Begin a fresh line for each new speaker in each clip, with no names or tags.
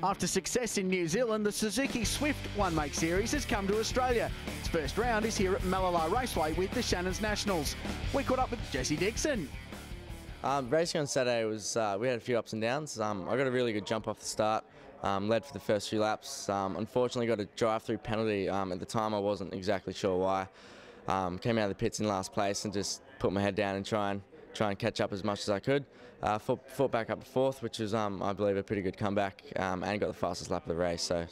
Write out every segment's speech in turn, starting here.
After success in New Zealand, the Suzuki Swift One Make Series has come to Australia. Its first round is here at Mallala Raceway with the Shannons Nationals. We caught up with Jesse Dixon.
Racing on Saturday was, we had a few ups and downs. I got a really good jump off the start, led for the first few laps. Unfortunately got a drive-through penalty. At the time I wasn't exactly sure why. Came out of the pits in last place and just put my head down and try and catch up as much as I could. Fought back up to fourth, which was, I believe, a pretty good comeback, and got the fastest lap of the race. So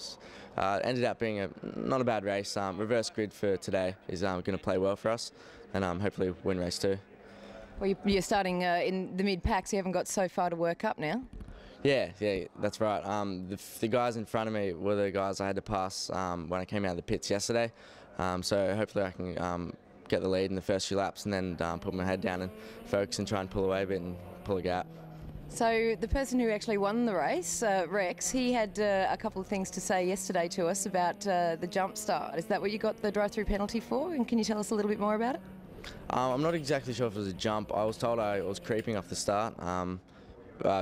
ended up being not a bad race. Reverse grid for today is going to play well for us, and hopefully win race 2.
Well, you're starting in the mid-pack, so you haven't got so far to work up now.
Yeah, that's right. The guys in front of me were the guys I had to pass when I came out of the pits yesterday. So hopefully I can get the lead in the first few laps and then put my head down and focus and try and pull away a bit and pull a gap.
So the person who actually won the race, Rex, he had a couple of things to say yesterday to us about the jump start. Is that what you got the drive-through penalty for? And can you tell us a little bit more about it?
I'm not exactly sure if it was a jump. I was told I was creeping off the start.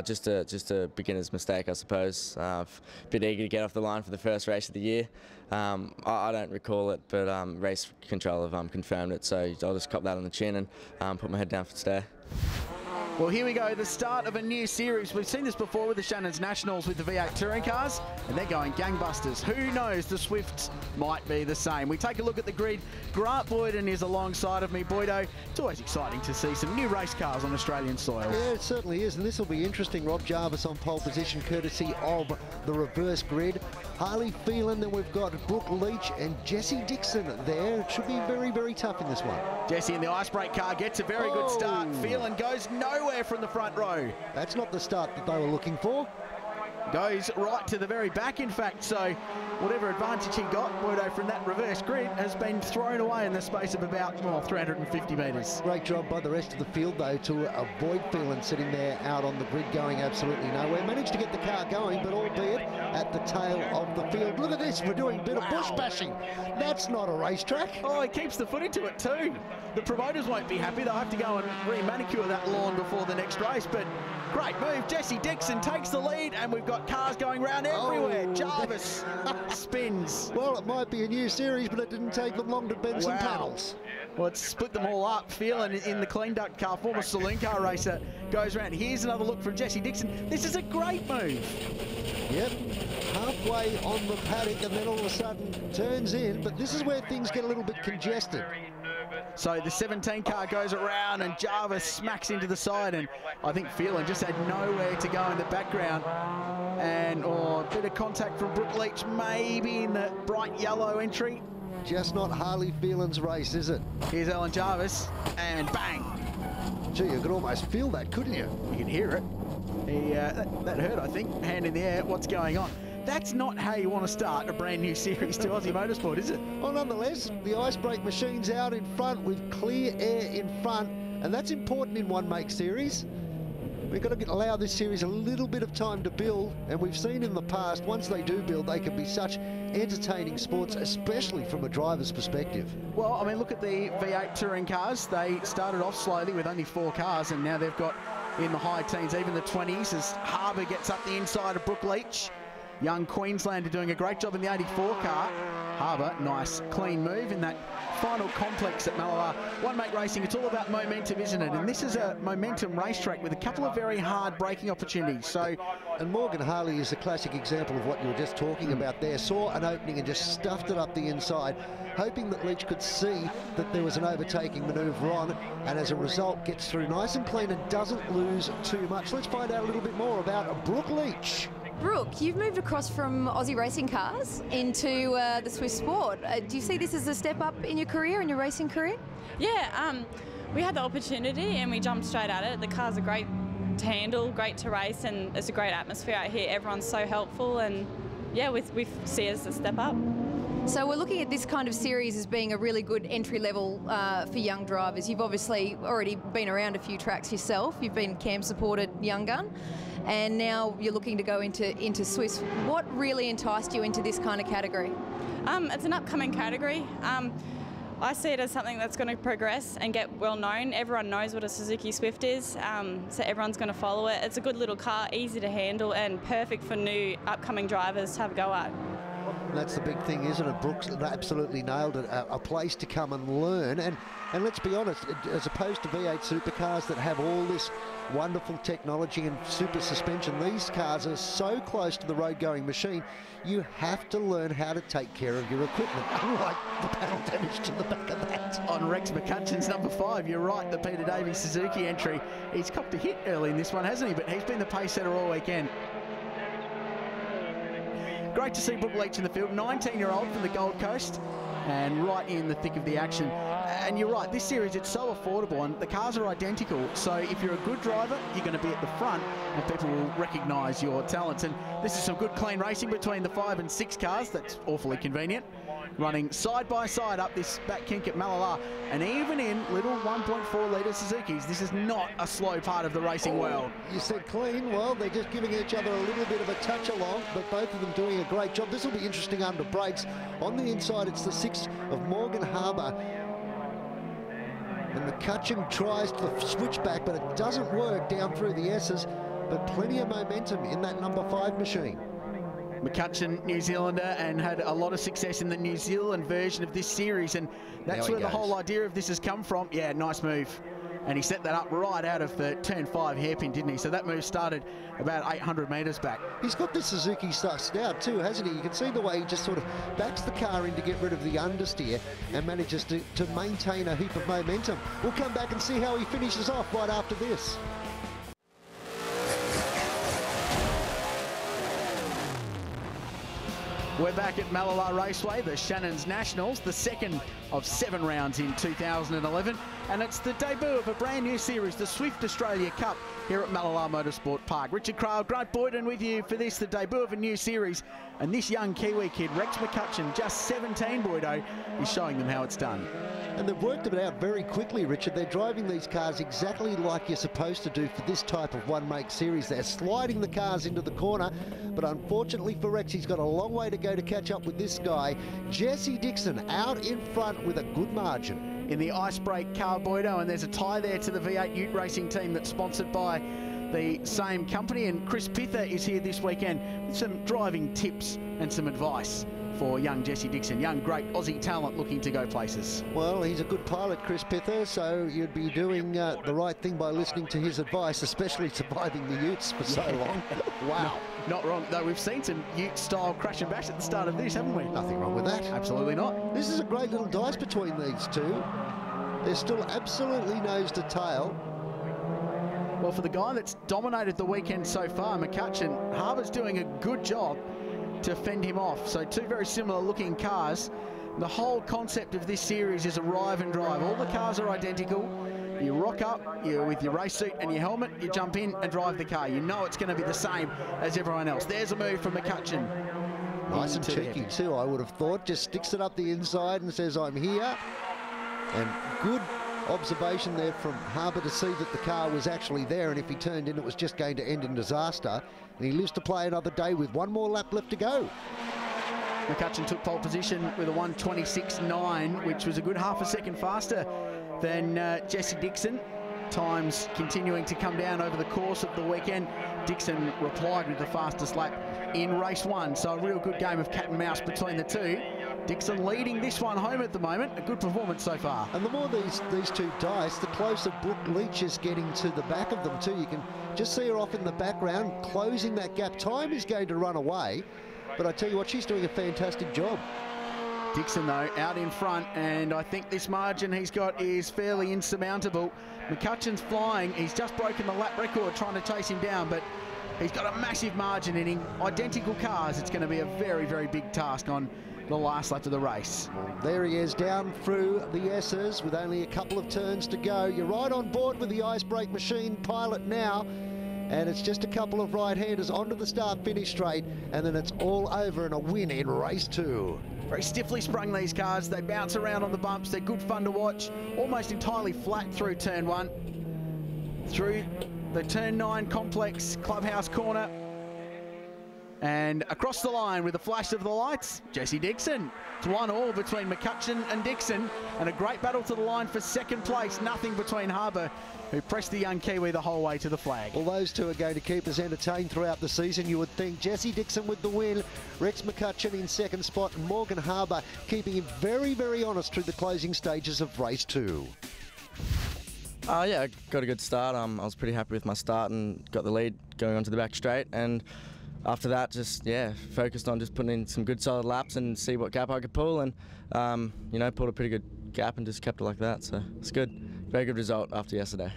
Just a beginner's mistake, I suppose. A bit eager to get off the line for the first race of the year. I don't recall it, but race control have confirmed it, so I'll just cop that on the chin and put my head down for today.
Well, here we go, the start of a new series. We've seen this before with the Shannons Nationals with the V8 touring cars, and they're going gangbusters. Who knows, the Swifts might be the same. We take a look at the grid. Grant Boyden is alongside of me. Boydo, it's always exciting to see some new race cars on Australian soil.
Yeah, it certainly is, and this will be interesting. Rob Jarvis on pole position, courtesy of the reverse grid. Harley Phelan, then we've got Brooke Leach and Jesse Dixon there. It should be very, very tough in this one.
Jesse in the ice brake car gets a very good start. Phelan goes nowhere from the front row.
That's not the start that they were looking for.
Goes right to the very back, in fact, so whatever advantage he got, Boydo, from that reverse grid has been thrown away in the space of about 350 metres.
Great job by the rest of the field, though, to avoid Phelan sitting there out on the grid going absolutely nowhere. Managed to get the car going, but albeit at the tail of the field. Look at this, we're doing a bit of bush bashing. That's not a racetrack.
Oh, he keeps the foot into it too. The promoters won't be happy. They'll have to go and re-manicure that lawn before the next race, but great move. Jesse Dixon takes the lead, and we've got cars going round everywhere. Jarvis spins.
Well, it might be a new series, but it didn't take them long to bend some panels.
Well, it's split them all up. Phelan in the clean duct car, former saloon car racer, goes around. Here's another look from Jesse Dixon. This is a great move.
Yep, halfway on the paddock, and then all of a sudden turns in, but this is where things get a little bit congested.
So the 17 car goes around and Jarvis smacks into the side, and I think Phelan just had nowhere to go in the background. And a bit of contact from Brooke Leach, maybe in the bright yellow entry.
Just not Harley Phelan's race, is it?
Here's Alan Jarvis, and bang.
Gee, you could almost feel that, couldn't you?
You can hear it. That hurt, I think. Hand in the air, what's going on? That's not how you want to start a brand new series to Aussie Motorsport, is it?
Well, nonetheless, the ice brake machine's out in front with clear air in front, and that's important in one make series. We've got to allow this series a little bit of time to build, and we've seen in the past, once they do build, they can be such entertaining sports, especially from a driver's perspective.
Well, I mean, look at the V8 touring cars. They started off slowly with only 4 cars, and now they've got in the high teens, even the 20s, as Harbour gets up the inside of Brooke Leach. Young Queenslander doing a great job in the 84 car. Harbour, nice clean move in that final complex at Mallala. One Make Racing, it's all about momentum, isn't it? And this is a momentum racetrack with a couple of very hard braking opportunities. So,
and Morgan Harley is a classic example of what you were just talking about there. Saw an opening and just stuffed it up the inside, hoping that Leach could see that there was an overtaking manoeuvre on, and as a result gets through nice and clean and doesn't lose too much. Let's find out a little bit more about Brooke Leach.
Brooke, you've moved across from Aussie racing cars into the Swiss sport. Do you see this as a step up in your career, in your racing career?
Yeah, we had the opportunity and we jumped straight at it. The cars are great to handle, great to race, and it's a great atmosphere out here. Everyone's so helpful, and yeah, we see it as a step up.
So we're looking at this kind of series as being a really good entry level for young drivers. You've obviously already been around a few tracks yourself. You've been cam supported young gun, and now you're looking to go into Swiss. What really enticed you into this kind of category?
It's an upcoming category. I see it as something that's going to progress and get well known. Everyone knows what a Suzuki Swift is, so everyone's going to follow it. It's a good little car, easy to handle and perfect for new upcoming drivers to have a go at.
That's the big thing, isn't it? Brooks absolutely nailed it. A place to come and learn. And let's be honest, as opposed to V8 supercars that have all this wonderful technology and super suspension, these cars are so close to the road-going machine, you have to learn how to take care of your equipment, unlike the panel damage to the back of that.
On Rex McCutcheon's number 5, you're right, the Peter Davies Suzuki entry. He's copped a hit early in this one, hasn't he? But he's been the pace setter all weekend. Great to see Brooke Leach in the field, 19-year-old from the Gold Coast, and right in the thick of the action. And you're right, this series, it's so affordable, and the cars are identical. So if you're a good driver, you're going to be at the front, and people will recognise your talents. And this is some good, clean racing between the 5 and 6 cars. That's awfully convenient. Running side by side up this back kink at Mallala, and even in little 1.4 litre Suzukis, this is not a slow part of the racing world.
You said clean. Well, they're just giving each other a little bit of a touch along, but both of them doing a great job. This will be interesting under brakes. On the inside, it's the 6 of Morgan Harbour, and McCutcheon tries the switchback, but it doesn't work down through the S's, but plenty of momentum in that number 5 machine.
McCutcheon, New Zealander, and had a lot of success in the New Zealand version of this series, and that's where the whole idea of this has come from. Yeah, nice move. And he set that up right out of the turn 5 hairpin, didn't he? So that move started about 800 metres back.
He's got this Suzuki sussed out too, hasn't he? You can see the way he just sort of backs the car in to get rid of the understeer and manages to maintain a heap of momentum. We'll come back and see how he finishes off right after this.
We're back at Mallala Raceway, the Shannons Nationals, the second of 7 rounds in 2011, and it's the debut of a brand new series, the Swift Australia Cup, here at Mallala Motorsport Park. Richard Craill, Grant Boyden with you for this, the debut of a new series, and this young Kiwi kid, Rex McCutcheon, just 17, Boydo, is showing them how it's done.
And they've worked it out very quickly, Richard. They're driving these cars exactly like you're supposed to do for this type of one-make series. They're sliding the cars into the corner, but unfortunately for Rex, he's got a long way to go to catch up with this guy. Jesse Dixon out in front with a good margin.
In the Icebreak car, Boydo, and there's a tie there to the V8 Ute Racing team that's sponsored by the same company, and Chris Pither is here this weekend with some driving tips and some advice for young Jesse Dixon, young great Aussie talent looking to go places.
Well, he's a good pilot, Chris Pither, so you'd be doing the right thing by listening to his advice, especially surviving the Utes for so long.
Wow. Not wrong, though. We've seen some Ute-style crash and bash at the start of this, haven't we?
Nothing wrong with that.
Absolutely not.
This is a great little dice between these two. They're still absolutely nose to tail.
Well, for the guy that's dominated the weekend so far, McCutcheon, Harbour's doing a good job to fend him off. So 2 very similar looking cars. The whole concept of this series is arrive and drive. All the cars are identical. You rock up, you're with your race suit and your helmet, you jump in and drive the car. You know it's going to be the same as everyone else. There's a move from McCutcheon.
Nice and cheeky too, I would have thought. Just sticks it up the inside and says, I'm here. And good observation there from Harbour to see that the car was actually there, and if he turned in, it was just going to end in disaster. And he lives to play another day with 1 more lap left to go.
McCutcheon took pole position with a 1:26.9, which was a good half a second faster than Jesse Dixon. Times continuing to come down over the course of the weekend. Dixon replied with the fastest lap in race 1, so a real good game of cat and mouse between the two. Dixon leading this one home at the moment. A good performance so far.
And the more these two dice, the closer Brooke Leach is getting to the back of them too. You can just see her off in the background, closing that gap. Time is going to run away, but I tell you what, she's doing a fantastic job.
Dixon, though, out in front, and I think this margin he's got is fairly insurmountable. McCutcheon's flying. He's just broken the lap record trying to chase him down, but he's got a massive margin in him. Identical cars. It's going to be a very, very big task on the last lap of the race.
There he is down through the S's with only a couple of turns to go. You're right on board with the Icebreak machine pilot now, and it's just a couple of right-handers onto the start-finish straight, and then it's all over and a win in race 2.
Very stiffly sprung, these cars. They bounce around on the bumps. They're good fun to watch. Almost entirely flat through turn 1. Through the turn 9 complex clubhouse corner. And across the line with a flash of the lights, Jesse Dixon. It's 1-1 between McCutcheon and Dixon, and a great battle to the line for second place. Nothing between Harbour, who pressed the young Kiwi the whole way to the flag.
Well, those two are going to keep us entertained throughout the season, you would think. Jesse Dixon with the win, Rex McCutcheon in second spot, and Morgan Harbour keeping him very, very honest through the closing stages of race 2.
Yeah, I got a good start. I was pretty happy with my start and got the lead going onto the back straight. And after that, just, focused on just putting in some good solid laps and see what gap I could pull. And, pulled a pretty good gap and just kept it like that. So it's good. Very good result after yesterday.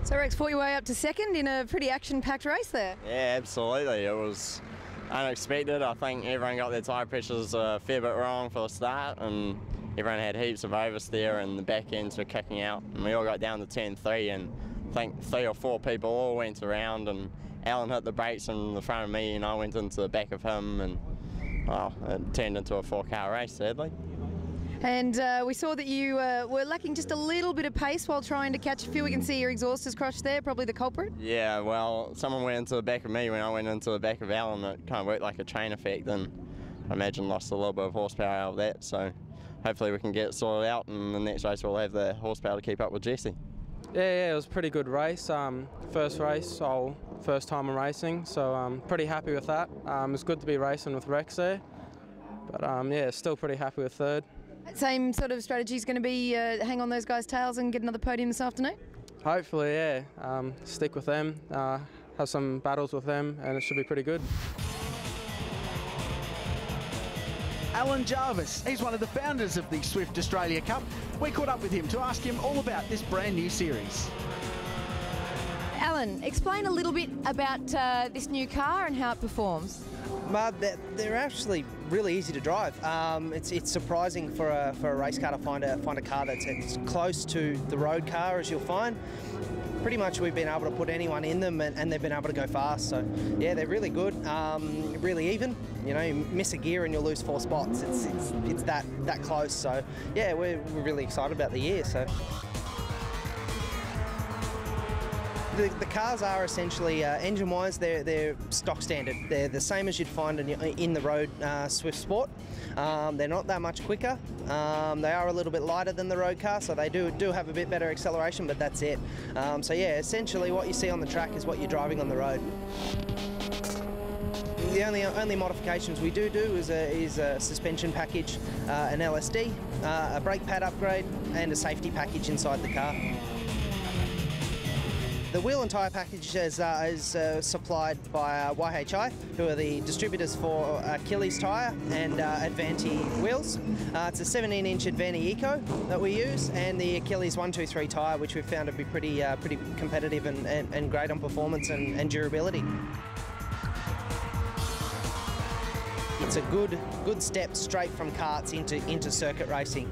So Rex fought your way up to second in a pretty action-packed race there.
Yeah, absolutely. It was unexpected. I think everyone got their tyre pressures a fair bit wrong for the start, and everyone had heaps of oversteer and the back ends were kicking out. And we all got down to turn 3, and I think 3 or 4 people all went around, and Alan hit the brakes in the front of me and I went into the back of him, and well, it turned into a 4-car race, sadly.
And we saw that you were lacking just a little bit of pace while trying to catch a few. We can see your exhaust is crushed there, probably the culprit.
Yeah, well, someone went into the back of me when I went into the back of Alan. It kind of worked like a chain effect, and I imagine lost a little bit of horsepower out of that. So hopefully we can get it sorted out, and the next race we'll have the horsepower to keep up with Jesse.
Yeah, it was a pretty good race. First race, first time I'm racing, so I'm pretty happy with that. It's good to be racing with Rex there, but still pretty happy with third.
Same sort of strategy is going to be hang on those guys' tails and get another podium this afternoon?
Hopefully, yeah. Stick with them, have some battles with them, and it should be pretty good.
Alan Jarvis, he's one of the founders of the Swift Australia Cup. We caught up with him to ask him all about this brand new series.
Alan, explain a little bit about this new car and how it performs.
They're actually really easy to drive. It's surprising for a race car to find a car that's close to the road car, as you'll find. Pretty much we've been able to put anyone in them and they've been able to go fast. So yeah, they're really good, really even. You know, you miss a gear and you'll lose 4 spots. It's that close. So yeah, we're really excited about the year. So. The cars are essentially, engine-wise, they're stock standard. They're the same as you'd find in the road Swift Sport. They're not that much quicker. They are a little bit lighter than the road car, so they do have a bit better acceleration, but that's it. So yeah, essentially what you see on the track is what you're driving on the road. The only modifications we do is a suspension package, an LSD, a brake pad upgrade, and a safety package inside the car. The wheel and tyre package is supplied by YHI, who are the distributors for Achilles tyre and Advanti wheels. It's a 17-inch Advanti Eco that we use, and the Achilles 123 tyre, which we've found to be pretty competitive and great on performance and durability. It's a good step straight from karts into circuit racing.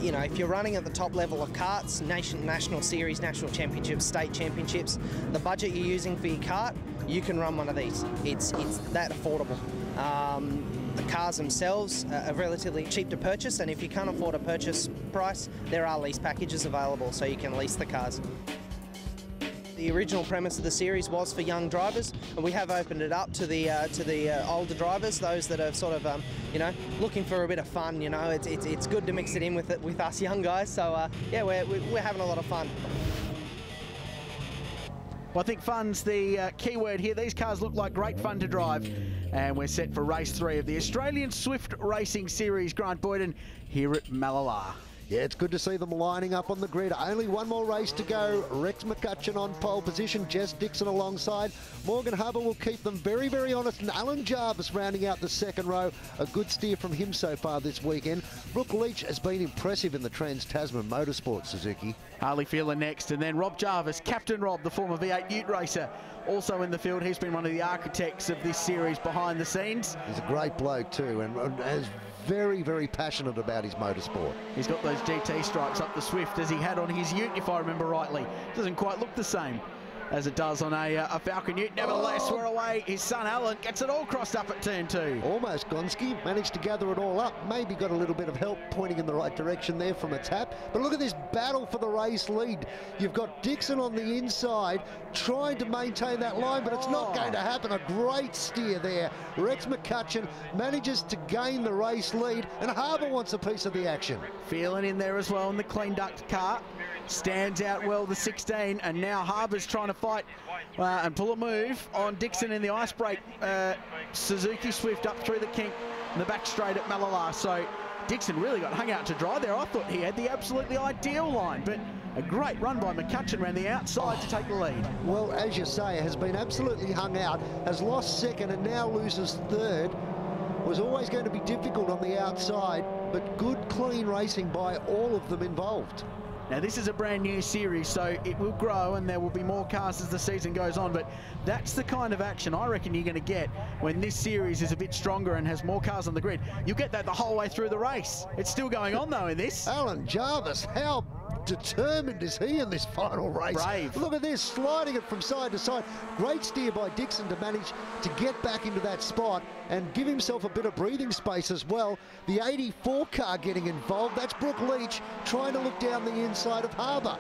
You know, if you're running at the top level of karts, national series, national championships, state championships, the budget you're using for your kart, you can run one of these. It's that affordable. The cars themselves are relatively cheap to purchase, and if you can't afford a purchase price, there are lease packages available, so you can lease the cars. The original premise of the series was for young drivers, and we have opened it up to the older drivers, those that are sort of you know, looking for a bit of fun. You know, it's good to mix it in with us young guys. So yeah, we're having a lot of fun.
Well, I think fun's the key word here. These cars look like great fun to drive, and we're set for race 3 of the Australian Swift Racing Series. Grant Boyden here at Mallala.
Yeah, it's good to see them lining up on the grid. Only one more race to go. Rex McCutcheon on pole position, Jess Dixon alongside. Morgan Harbour will keep them very, very honest. And Alan Jarvis rounding out the second row. A good steer from him so far this weekend. Brooke Leach has been impressive in the Trans-Tasman Motorsport, Suzuki.
Harley Fielder next, and then Rob Jarvis, Captain Rob, the former V8 Ute racer, also in the field. He's been one of the architects of this series behind the scenes.
He's a great bloke too, and is very, very passionate about his motorsport.
He's got those GT stripes up the Swift as he had on his Ute, if I remember rightly. Doesn't quite look the same. as it does on a Falcon Ute. Nevertheless, we're away. His son Alan gets it all crossed up at turn 2.
Almost Gonski managed to gather it all up. Maybe got a little bit of help pointing in the right direction there from a tap. But look at this battle for the race lead. You've got Dixon on the inside trying to maintain that line, but it's not going to happen. A great steer there. Rex McCutcheon manages to gain the race lead, and Harbour wants a piece of the action.
Feeling in there as well in the clean duct car. Stands out well, the 16, and now Harbour's trying to fight and pull a move on Dixon in the ice break. Suzuki Swift up through the kink in the back straight at Mallala. So Dixon really got hung out to dry there. I thought he had the absolutely ideal line, but a great run by McCutcheon around the outside to take the lead.
Well, as you say, has been absolutely hung out, has lost second and now loses third. Was always going to be difficult on the outside, but good, clean racing by all of them involved.
Now, this is a brand new series, so it will grow and there will be more cars as the season goes on, but that's the kind of action I reckon you're going to get when this series is a bit stronger and has more cars on the grid. You'll get that the whole way through the race. It's still going on, though, in this.
Alan Jarvis, how determined is he in this final race?
Brave.
Look at this, sliding it from side to side. Great steer by Dixon to manage to get back into that spot and give himself a bit of breathing space as well. The 84 car getting involved. That's Brooke Leach trying to look down the inside of Harbour.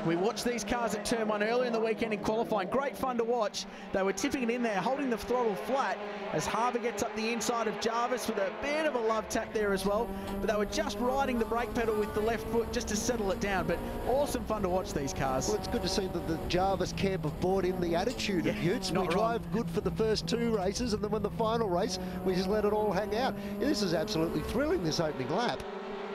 We watched these cars at turn 1 earlier in the weekend in qualifying. Great fun to watch. They were tipping it in there, holding the throttle flat as Harbour gets up the inside of Jarvis with a bit of a love tap there as well. But they were just riding the brake pedal with the left foot just to settle it down. But awesome fun to watch these cars.
Well, it's good to see that the Jarvis camp have brought in the attitude of Utes. We drive good for the first 2 races, and then when the final race, we just let it all hang out. This is absolutely thrilling, this opening lap.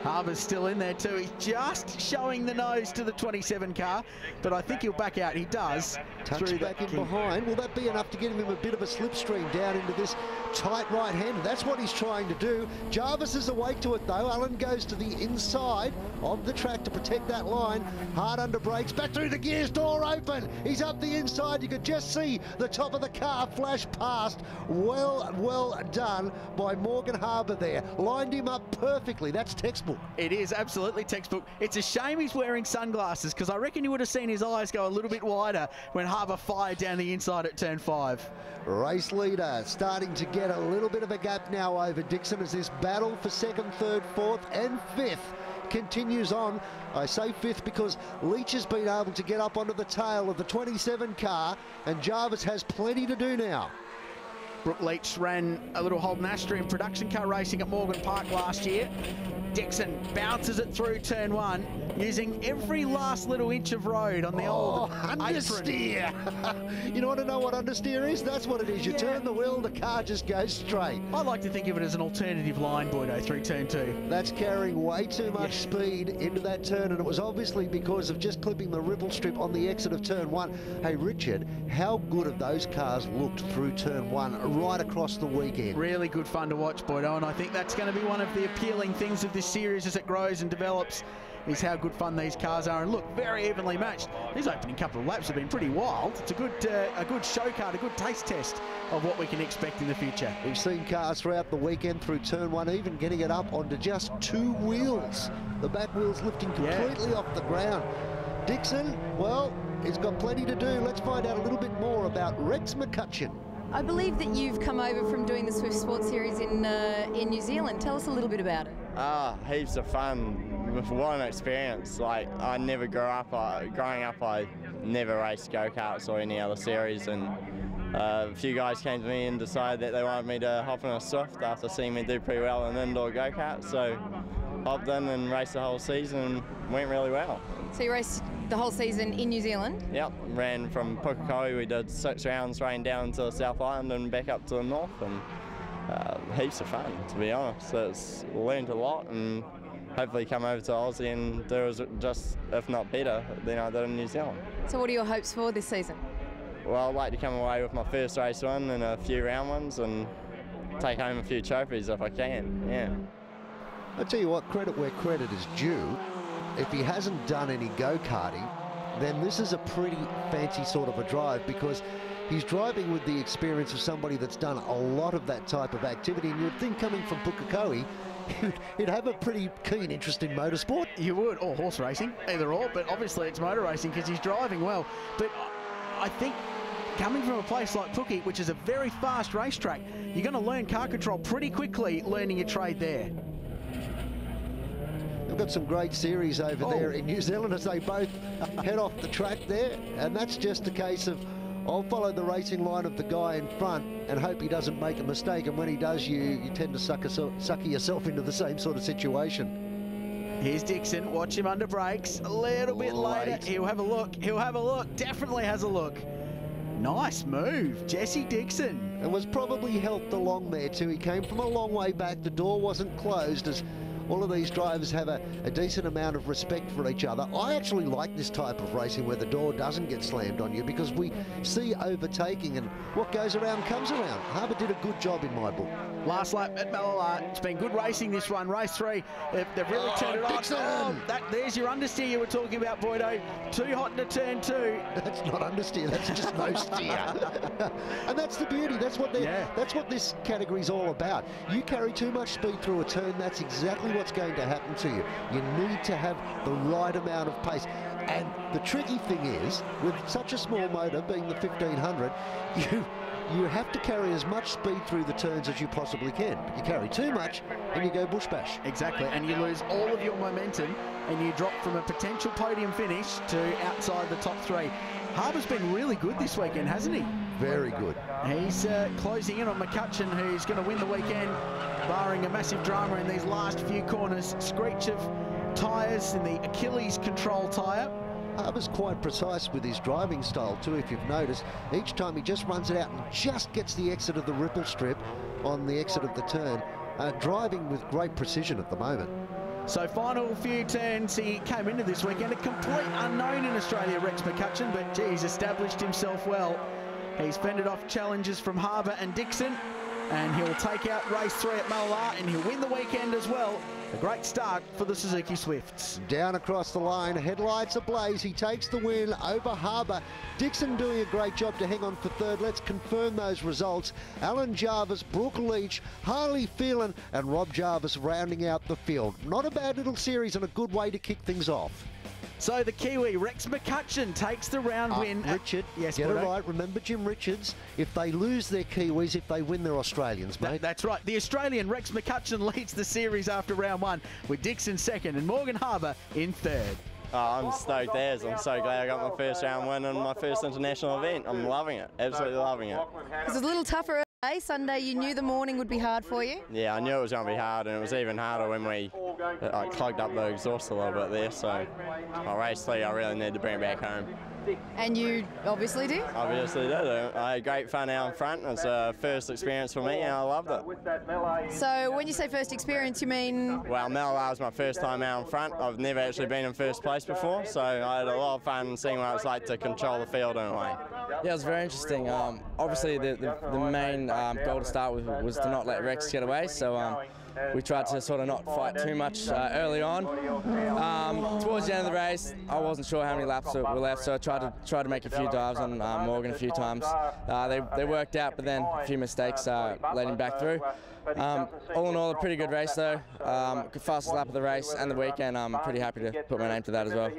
Harbour's still in there too. He's just showing the nose to the 27 car, but I think he'll back out. He does.
Touch back in behind. Will that be enough to get him a bit of a slipstream down into this tight right-hander? That's what he's trying to do. Jarvis is awake to it though. Alan goes to the inside of the track to protect that line. Hard under brakes. Back through the gears. Door open. He's up the inside. You could just see the top of the car flash past. Well done by Morgan Harbour there. Lined him up perfectly. That's textbook.
It is absolutely textbook. It's a shame he's wearing sunglasses because I reckon you would have seen his eyes go a little bit wider when Harbour fired down the inside at turn 5.
Race leader starting to get a little bit of a gap now over Dixon as this battle for 2nd, 3rd, 4th and 5th continues on. I say 5th because Leach has been able to get up onto the tail of the 27 car and Jarvis has plenty to do now.
Brooke Leach ran a little Holden Astor in production car racing at Morgan Park last year. Dixon bounces it through turn 1 using every last little inch of road on the old
understeer. You want to know what understeer is? That's what it is. You turn the wheel, the car just goes straight.
I like to think of it as an alternative line, Boydo, through turn 2.
That's carrying way too much speed into that turn, and it was obviously because of just clipping the ripple strip on the exit of turn 1. Hey, Richard, how good have those cars looked through turn 1 right across the weekend?
Really good fun to watch, Boydo, and I think that's going to be one of the appealing things of this series as it grows and develops, is how good fun these cars are. And look, very evenly matched. These opening couple of laps have been pretty wild. It's a good show card, a good taste test of what we can expect in the future.
We've seen cars throughout the weekend through turn 1 even getting it up onto just 2 wheels. The back wheels lifting completely off the ground. Dixon, well, he's got plenty to do. Let's find out a little bit more about Rex McCutcheon.
I believe that you've come over from doing the Swift Sports Series in New Zealand. Tell us a little bit about it.
Heaps of fun. What an experience. Like, I never growing up, I never raced go-karts or any other series, and a few guys came to me and decided that they wanted me to hop in a Swift after seeing me do pretty well in indoor go-karts, so hopped in and raced the whole season and went really well.
So you raced the whole season in New Zealand?
Yep, ran from Pukekohe. We did 6 rounds, ran down to the South Island and back up to the north, and heaps of fun, to be honest. It's learned a lot, and hopefully come over to Aussie and do as just, if not better, than I did in New Zealand.
So what are your hopes for this season?
Well, I'd like to come away with my first race win and a few round ones and take home a few trophies if I can, yeah.
I tell you what, credit where credit is due. If he hasn't done any go-karting, then this is a pretty fancy sort of a drive, because he's driving with the experience of somebody that's done a lot of that type of activity, and you'd think coming from Pukekohe, he'd have a pretty keen interest in motorsport.
You would, or horse racing, either or, but obviously it's motor racing because he's driving well. But I think coming from a place like Pookie, which is a very fast racetrack, you're going to learn car control pretty quickly, learning your trade there.
We've got some great series over there in New Zealand as they both head off the track there, and that's just a case of I'll follow the racing line of the guy in front and hope he doesn't make a mistake, and when he does, you tend to sucker yourself into the same sort of situation.
Here's Dixon, watch him under brakes, a little bit later, he'll have a look, definitely has a look. Nice move, Jesse Dixon.
And was probably helped along there too. He came from a long way back, the door wasn't closed, as all of these drivers have a decent amount of respect for each other. I actually like this type of racing where the door doesn't get slammed on you, because we see overtaking, and what goes around comes around. Harbour did a good job in my book.
Last lap at Mallala. It's been good racing this one. Race 3, they've really turned it on. There's your understeer you were talking about, Boydo. Too hot into turn 2.
That's not understeer, that's just no steer. And that's the beauty. That's what this category's all about. You carry too much speed through a turn, that's exactly what's going to happen to you. You need to have the right amount of pace. And the tricky thing is, with such a small motor, being the 1500, you have to carry as much speed through the turns as you possibly can. But you carry too much and you go bush bash.
Exactly, and you lose all of your momentum and you drop from a potential podium finish to outside the top 3. Harbour's been really good this weekend, hasn't he?
Very good.
He's closing in on McCutcheon, who's going to win the weekend, barring a massive drama in these last few corners. Screech of tyres in the Achilles control tyre.
Harbour's quite precise with his driving style too, if you've noticed. Each time he just runs it out and just gets the exit of the ripple strip on the exit of the turn. Driving with great precision at the moment.
So final few turns, he came into this weekend a complete unknown in Australia, Rex McCutcheon, but he's established himself well. He's fended off challenges from Harbour and Dixon, and he'll take out race 3 at Mallala, and he'll win the weekend as well. A great start for the Suzuki Swifts.
Down across the line, headlights ablaze. He takes the win over Harbour. Dixon doing a great job to hang on for 3rd. Let's confirm those results. Alan Jarvis, Brooke Leach, Harley Phelan and Rob Jarvis rounding out the field. Not a bad little series and a good way to kick things off.
So the Kiwi, Rex McCutcheon, takes the round win.
Richard,
yes,
get it right. Remember Jim Richards. If they lose, they're Kiwis. If they win, they're Australians, mate.
That's right. The Australian Rex McCutcheon leads the series after round 1, with Dixon 2nd and Morgan Harbour in 3rd.
Oh, I'm stoked as. I'm so glad I got my first round win and my first international event. I'm loving it. Absolutely loving it.
It was a little tougher Sunday. You knew the morning would be hard for you?
Yeah, I knew it was going to be hard, and it was even harder when we clogged up the exhaust a little bit there. So on race 3, I really need to bring it back home.
And you obviously did?
Obviously did. I had great fun out in front. It was a first experience for me and I loved it.
So when you say first experience, you mean?
Well, Mallala was my first time out in front. I've never actually been in first place before, so I had a lot of fun seeing what it's like to control the field in a way.
Yeah, it was very interesting. Obviously, the main goal to start with was to not let Rex get away, so we tried to sort of not fight too much early on. Towards the end of the race, I wasn't sure how many laps were left, so I tried to make a few dives on Morgan a few times. They worked out, but then a few mistakes led him back through. All in all, a pretty good race though. Fastest lap of the race and the weekend. I'm pretty happy to put my name to that as well.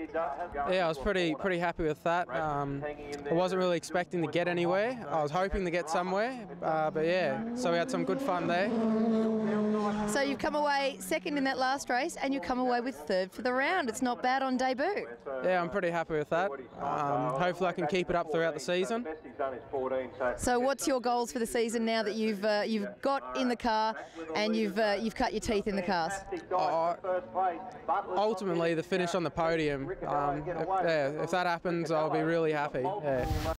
Yeah, I was pretty happy with that. I wasn't really expecting to get anywhere. I was hoping to get somewhere, but yeah, so we had some good fun there.
So you've come away 2nd in that last race and you come away with 3rd for the round. It's not bad on debut.
Yeah, I'm pretty happy with that. Hopefully I can keep it up throughout the season.
So what's your goals for the season now that you've got in the car and you've cut your teeth in the cars?
Ultimately, the finish on the podium. If that happens, I'll be really happy. Yeah.